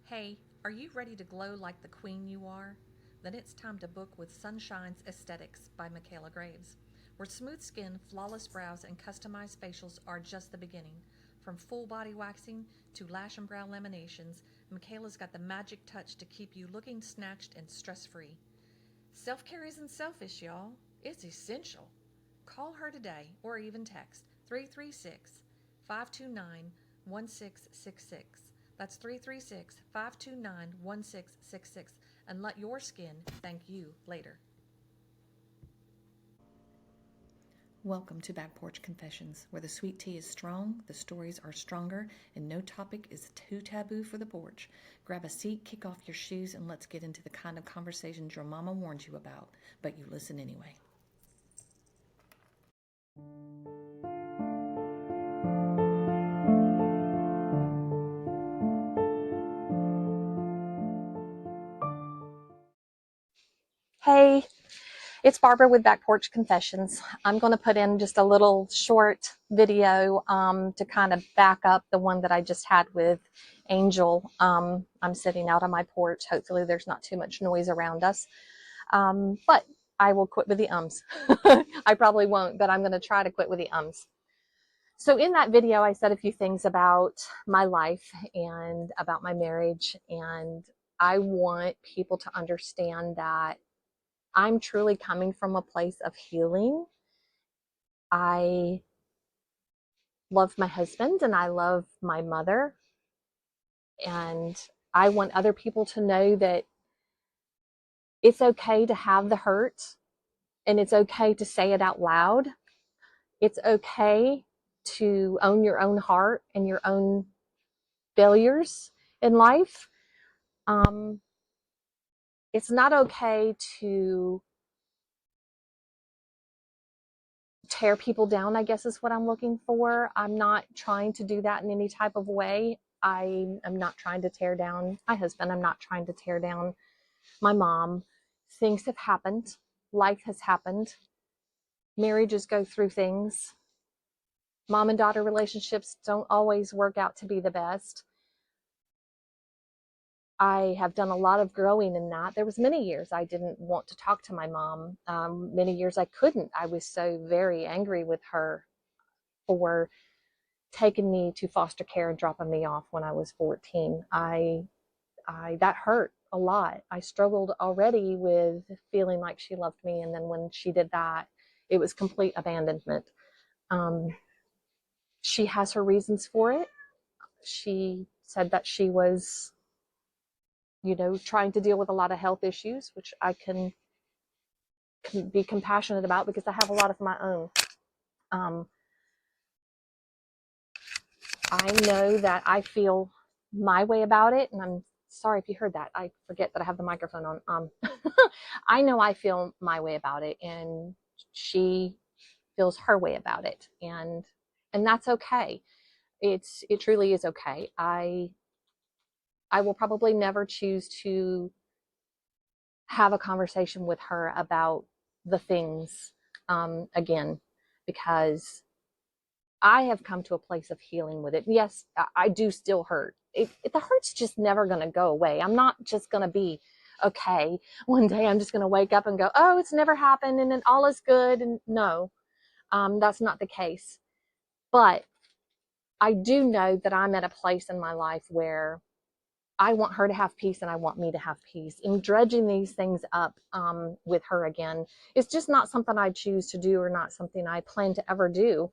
Hey, are you ready to glow like the queen you are? Then it's time to book with Sunshine's Aesthetics by Michaela Graves, where smooth skin, flawless brows, and customized facials are just the beginning. From full body waxing to lash and brow laminations, Michaela's got the magic touch to keep you looking snatched and stress free. Self care isn't selfish, y'all, it's essential. Call her today or even text 336 529 1666. That's 336 529 1666 and let your skin thank you later. Welcome to Back Porch Confessions, where the sweet tea is strong, the stories are stronger, and no topic is too taboo for the porch. Grab a seat, kick off your shoes, and let's get into the kind of conversations your mama warned you about, but you listen anyway. Hey, it's Barbara with Back Porch Confessions. I'm going to put in just a little short video to kind of back up the one that I just had with Angel. I'm sitting out on my porch. Hopefully there's not too much noise around us. But I will quit with the ums. I probably won't, but I'm going to try to quit with the ums. So in that video, I said a few things about my life and about my marriage. And I want people to understand that I'm truly coming from a place of healing. I love my husband and I love my mother. And I want other people to know that it's okay to have the hurt and it's okay to say it out loud. It's okay to own your own heart and your own failures in life. It's not okay to tear people down, I guess is what I'm looking for. I'm not trying to do that in any type of way. I am not trying to tear down my husband. I'm not trying to tear down my mom. Things have happened. Life has happened. Marriages go through things. Mom and daughter relationships don't always work out to be the best. I have done a lot of growing in that. There was many years I didn't want to talk to my mom. Many years I couldn't. I was so very angry with her for taking me to foster care and dropping me off when I was 14. That hurt a lot. I struggled already with feeling like she loved me, and then when she did that, it was complete abandonment. She has her reasons for it. She said that she was, trying to deal with a lot of health issues, which I can be compassionate about because I have a lot of my own. I know that I feel my way about it, and I'm sorry if you heard that. I forget that I have the microphone on. I know I feel my way about it, and she feels her way about it, and that's okay. It truly is okay. I will probably never choose to have a conversation with her about the things again, because I have come to a place of healing with it. Yes, I do still hurt. The hurt's just never going to go away. I'm not just going to be okay. One day I'm just going to wake up and go, oh, it's never happened and then all is good. And no, that's not the case. But I do know that I'm at a place in my life where I want her to have peace and I want me to have peace. And dredging these things up with her again is just not something I choose to do or not something I plan to ever do.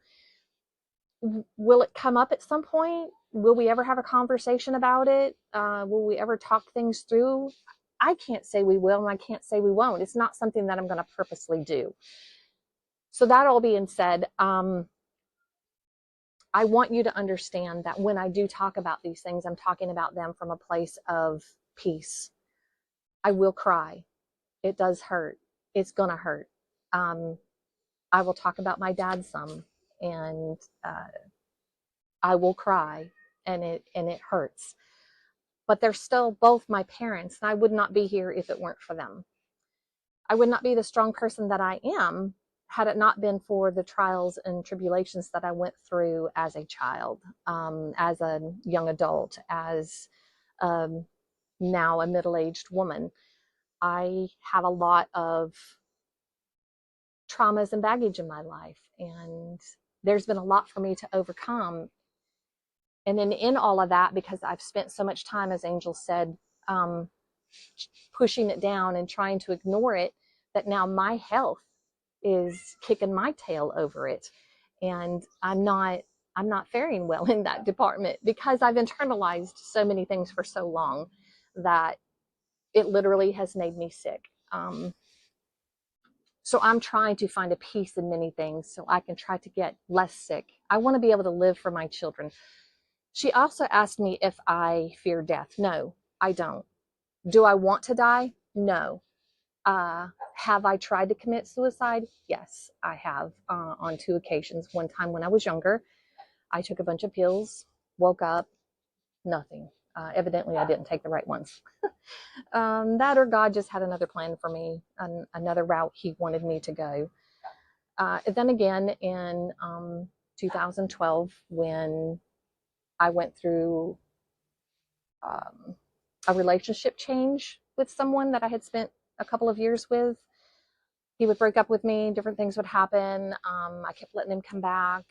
Will it come up at some point? Will we ever have a conversation about it? Will we ever talk things through? I can't say we will, and I can't say we won't. It's not something that I'm going to purposely do. So that all being said, I want you to understand that when I do talk about these things, I'm talking about them from a place of peace. I will cry. It does hurt. It's going to hurt. I will talk about my dad some, and I will cry, and it hurts. But they're still both my parents, and I would not be here if it weren't for them. I would not be the strong person that I am had it not been for the trials and tribulations that I went through as a child, as a young adult, as now a middle-aged woman. I have a lot of traumas and baggage in my life, and there's been a lot for me to overcome. And then in all of that, because I've spent so much time, as Angel said, pushing it down and trying to ignore it, that now my health is kicking my tail over it. And I'm not faring well in that department because I've internalized so many things for so long that it literally has made me sick. So I'm trying to find a peace in many things so I can try to get less sick. I want to be able to live for my children. She also asked me if I fear death. No, I don't. Do I want to die? No. Have I tried to commit suicide? Yes, I have on 2 occasions. One time when I was younger, I took a bunch of pills, woke up, nothing. Evidently, I didn't take the right ones. That or God just had another plan for me, another route he wanted me to go. Then again, in 2012, when I went through a relationship change with someone that I had spent a couple of years with, he would break up with me, different things would happen. I kept letting him come back,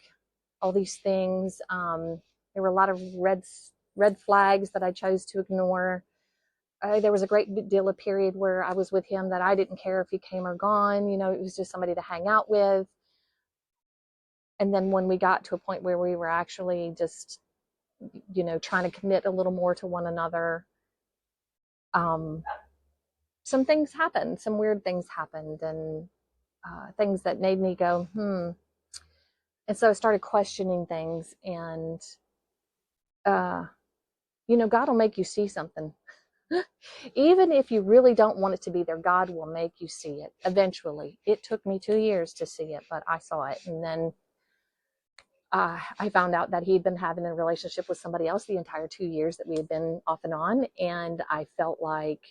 all these things. There were a lot of red flags that I chose to ignore. There was a great deal of period where I was with him that I didn't care if he came or gone. You know, it was just somebody to hang out with. And then when we got to a point where we were actually just, you know, trying to commit a little more to one another, some things happened, some weird things happened, and things that made me go, And so I started questioning things, and, you know, God will make you see something. Even if you really don't want it to be there, God will make you see it eventually. It took me 2 years to see it, but I saw it. And then I found out that he'd been having a relationship with somebody else the entire 2 years that we had been off and on. And I felt like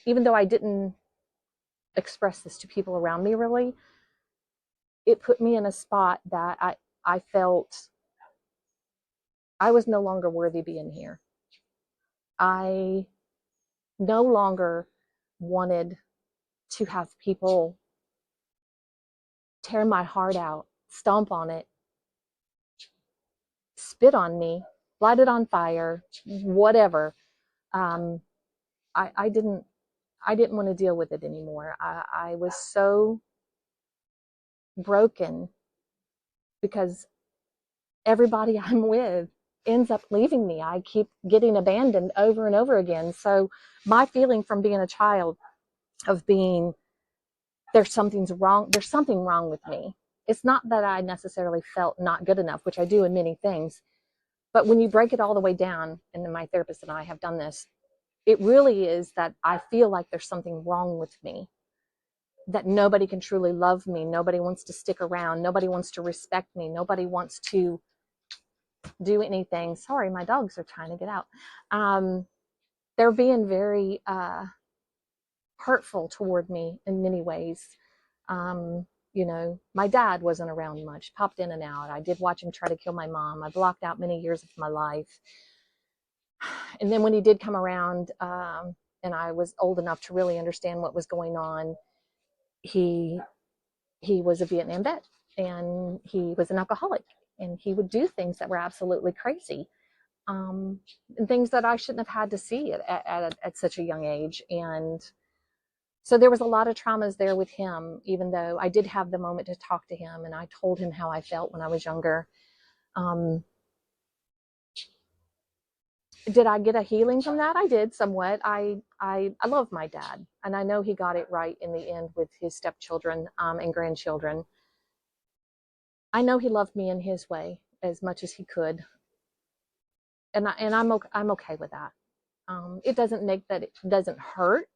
even though I didn't express this to people around me really, it put me in a spot that I felt I was no longer worthy being here. I no longer wanted to have people tear my heart out, stomp on it, spit on me, light it on fire, whatever. I didn't want to deal with it anymore. I was so broken because everybody I'm with ends up leaving me. I keep getting abandoned over and over again. So my feeling from being a child of being, there's something wrong with me. It's not that I necessarily felt not good enough, which I do in many things, but when you break it all the way down, and my therapist and I have done this, it really is that I feel like there's something wrong with me, that nobody can truly love me. Nobody wants to stick around. Nobody wants to respect me. Nobody wants to do anything. Sorry, my dogs are trying to get out. They're being very hurtful toward me in many ways. You know, my dad wasn't around much, popped in and out. I did watch him try to kill my mom. I blocked out many years of my life. And then when he did come around, and I was old enough to really understand what was going on, he was a Vietnam vet, and he was an alcoholic, and he would do things that were absolutely crazy, and things that I shouldn't have had to see at such a young age. And so there was a lot of traumas there with him, even though I did have the moment to talk to him, and I told him how I felt when I was younger. Did I get a healing from that? I did somewhat. I love my dad, and I know he got it right in the end with his stepchildren and grandchildren. I know he loved me in his way as much as he could, and I'm okay with that. It doesn't hurt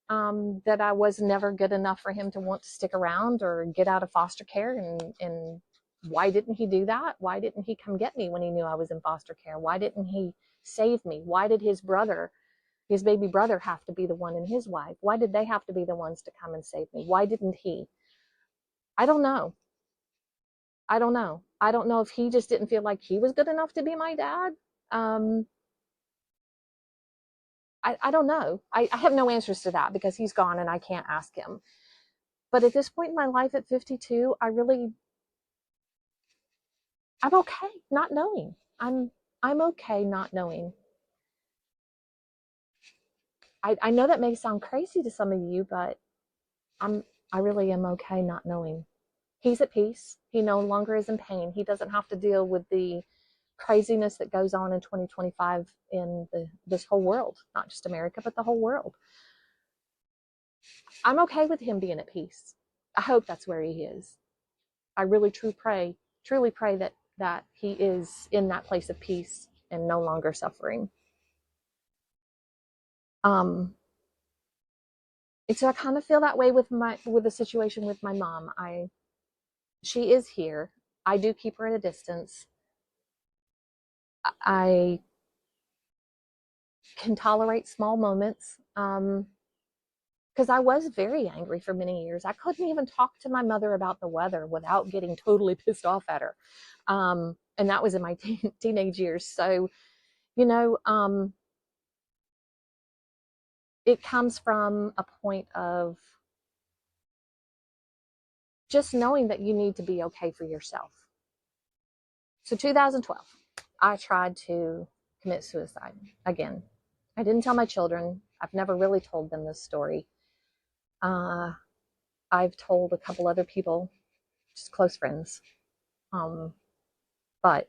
that I was never good enough for him to want to stick around or get out of foster care. And why didn't he do that? Why didn't he come get me when he knew I was in foster care? Why didn't he save me? Why did his baby brother, have to be the one, and his wife? Why did they have to be the ones to come and save me? Why didn't he? I don't know. I don't know. I don't know if he just didn't feel like he was good enough to be my dad. I don't know. I have no answers to that because he's gone and I can't ask him. But at this point in my life at 52, I'm okay not knowing. I'm okay not knowing. I know that may sound crazy to some of you, but I really am okay not knowing. He's at peace. He no longer is in pain. He doesn't have to deal with the craziness that goes on in 2025 in this whole world, not just America, but the whole world. I'm okay with him being at peace. I hope that's where he is. I really truly pray that he is in that place of peace and no longer suffering. And so I kind of feel that way with the situation with my mom. She is here. I do keep her at a distance. I can tolerate small moments. Because I was very angry for many years. I couldn't even talk to my mother about the weather without getting totally pissed off at her. And that was in my teenage years. So, you know, it comes from a point of just knowing that you need to be okay for yourself. So 2012, I tried to commit suicide again. I didn't tell my children. I've never really told them this story. I've told a couple other people, just close friends. But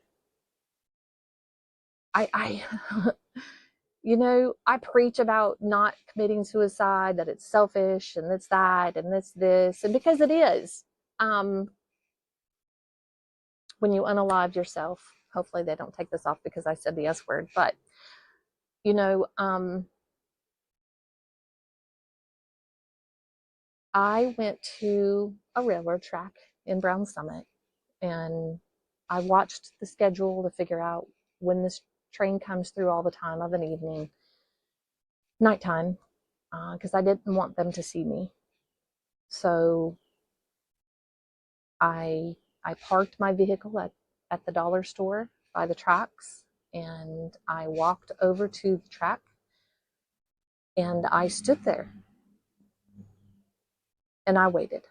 I you know, I preach about not committing suicide, that it's selfish and it's that and it's this, and because it is. When you unalive yourself, hopefully they don't take this off because I said the S word, but you know, I went to a railroad track in Brown Summit and I watched the schedule to figure out when this train comes through all the time of an evening, nighttime, because I didn't want them to see me. So I parked my vehicle at the dollar store by the tracks and I walked over to the track and I stood there and I waited.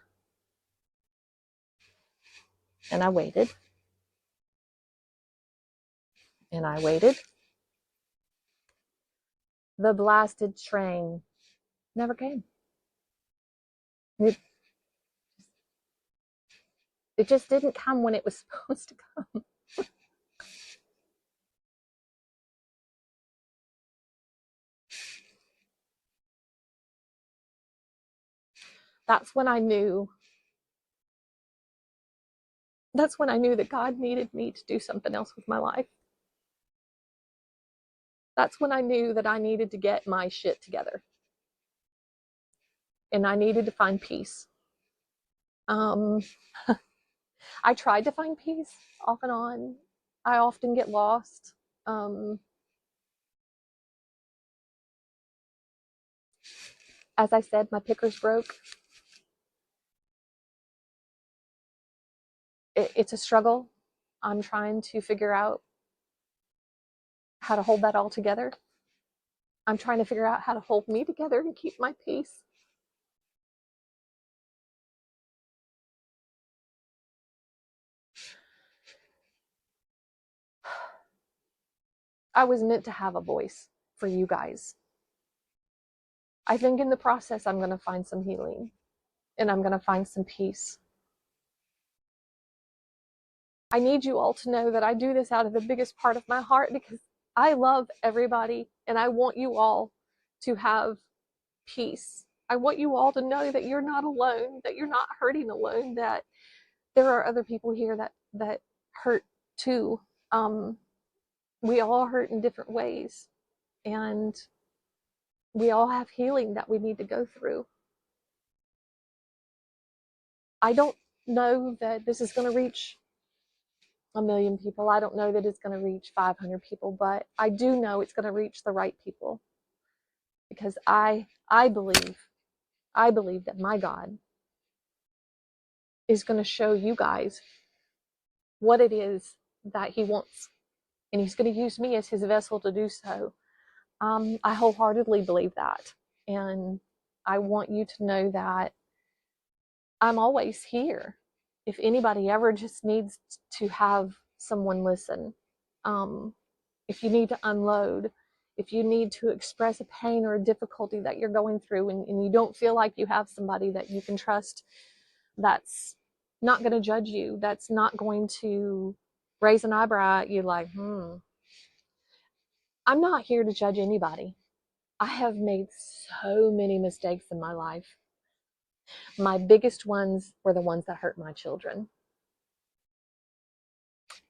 And I waited. And I waited. The blasted train never came. It just didn't come when it was supposed to come. That's when I knew that God needed me to do something else with my life. That's when I knew that I needed to get my shit together. And I needed to find peace. I tried to find peace off and on. I often get lost. As I said, my picker's broke. It's a struggle. I'm trying to figure out how to hold that all together. I'm trying to figure out how to hold me together and keep my peace. I was meant to have a voice for you guys. I think in the process, I'm going to find some healing and I'm going to find some peace. I need you all to know that I do this out of the biggest part of my heart because I love everybody and I want you all to have peace. I want you all to know that you're not alone, that you're not hurting alone, that there are other people here that hurt too. We all hurt in different ways and we all have healing that we need to go through. I don't know that this is going to reach 1,000,000 people. I don't know that it's going to reach 500 people, but I do know it's going to reach the right people because I believe that my God is going to show you guys what it is that he wants, and he's going to use me as his vessel to do so. I wholeheartedly believe that. And I want you to know that I'm always here. If anybody ever just needs to have someone listen, if you need to unload, if you need to express a pain or a difficulty that you're going through and you don't feel like you have somebody that you can trust, that's not going to judge you, that's not going to raise an eyebrow at you like, I'm not here to judge anybody. I have made so many mistakes in my life. My biggest ones were the ones that hurt my children.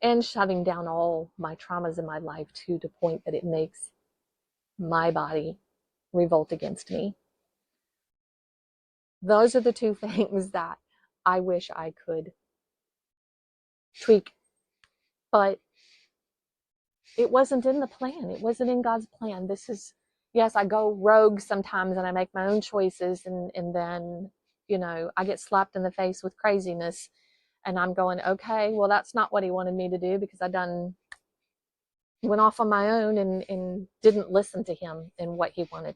And shutting down all my traumas in my life to the point that it makes my body revolt against me. Those are the two things that I wish I could tweak. But it wasn't in the plan. It wasn't in God's plan. This is, yes, I go rogue sometimes and I make my own choices, and then, I get slapped in the face with craziness, and I'm going, okay, well, that's not what he wanted me to do, because I went off on my own and didn't listen to him and what he wanted.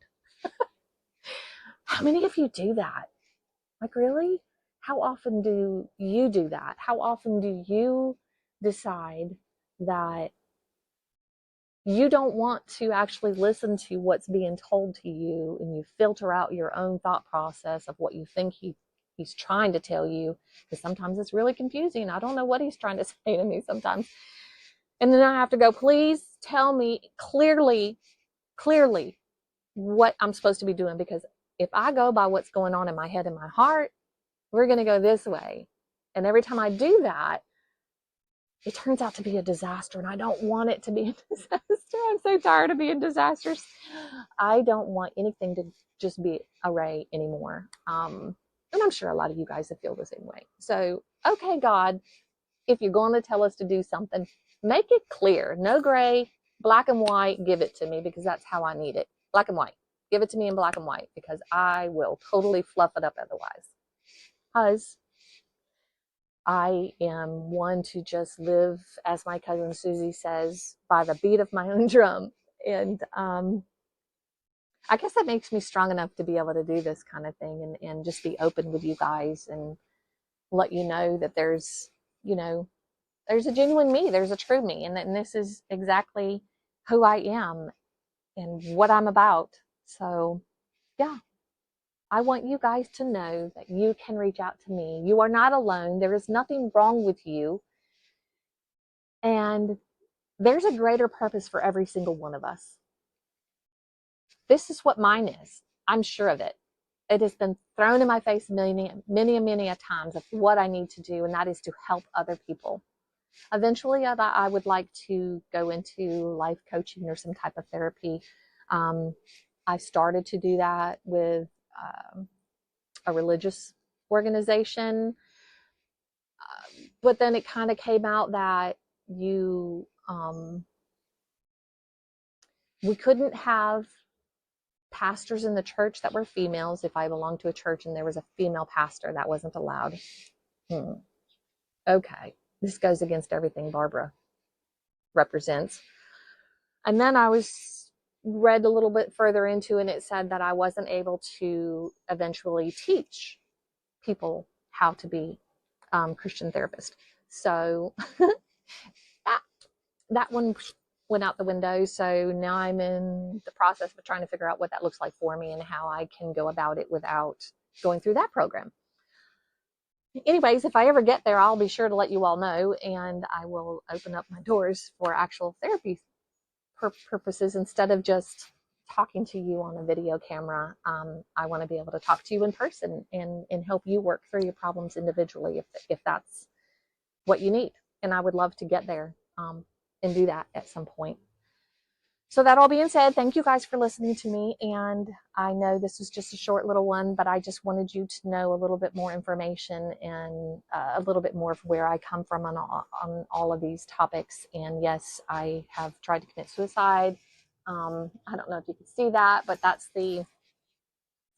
How many of you do that? Like, really? How often do you do that? How often do you decide that you don't want to actually listen to what's being told to you, and you filter out your own thought process of what you think he's trying to tell you? Because sometimes it's really confusing. I don't know what he's trying to say to me sometimes. And then I have to go, please tell me clearly what I'm supposed to be doing, because if I go by what's going on in my head and my heart, we're going to go this way. And every time I do that, it turns out to be a disaster, and I don't want it to be a disaster. I'm so tired of being disasters. I don't want anything to just be a ray anymore. And I'm sure a lot of you guys feel the same way. So, okay, God, if you're going to tell us to do something, make it clear. No gray, black and white, give it to me, because that's how I need it. Black and white. Give it to me in black and white, because I will totally fluff it up otherwise. Because I am one to just live, as my cousin Susie says, by the beat of my own drum. And I guess that makes me strong enough to be able to do this kind of thing, and just be open with you guys and let you know that there's a genuine me, there's a true me, and this is exactly who I am and what I'm about. So, yeah. I want you guys to know that you can reach out to me. You are not alone. There is nothing wrong with you. And there's a greater purpose for every single one of us. This is what mine is. I'm sure of it. It has been thrown in my face many a times of what I need to do, and that is to help other people. Eventually, I would like to go into life coaching or some type of therapy. I started to do that with a religious organization, but then it kind of came out that we couldn't have pastors in the church that were females. If I belonged to a church and there was a female pastor, that wasn't allowed. Okay, this goes against everything Barbara represents. And then I read a little bit further into it, and it said that I wasn't able to eventually teach people how to be Christian therapist. So that one went out the window. So now I'm in the process of trying to figure out what that looks like for me and how I can go about it without going through that program. Anyways, if I ever get there, I'll be sure to let you all know, and I will open up my doors for actual therapy purposes instead of just talking to you on a video camera. I want to be able to talk to you in person and help you work through your problems individually if that's what you need. And I would love to get there and do that at some point. So that all being said, thank you guys for listening to me. And I know this was just a short little one, but I just wanted you to know a little bit more information and a little bit more of where I come from on all of these topics. And yes, I have tried to commit suicide. I don't know if you can see that, but that's the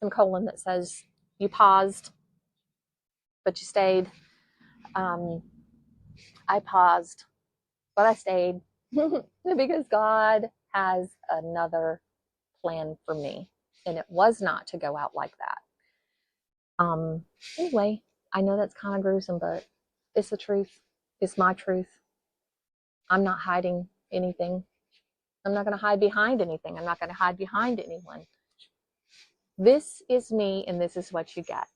colon that says you paused, but you stayed. I paused, but I stayed because God has another plan for me, and it was not to go out like that. Anyway, I know that's kind of gruesome, but it's the truth. It's my truth. I'm not hiding anything. I'm not going to hide behind anything. I'm not going to hide behind anyone. This is me, and this is what you get.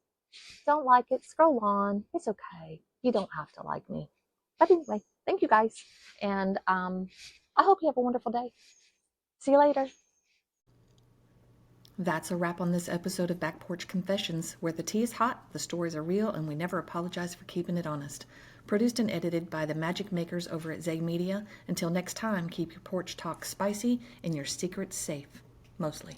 Don't like it, scroll on. It's okay. You don't have to like me. But anyway, thank you guys. And I hope you have a wonderful day. See you later. That's a wrap on this episode of Back Porch Confessions, where the tea is hot, the stories are real, and we never apologize for keeping it honest. Produced and edited by the magic makers over at Zay Media. Until next time, keep your porch talk spicy and your secrets safe. Mostly.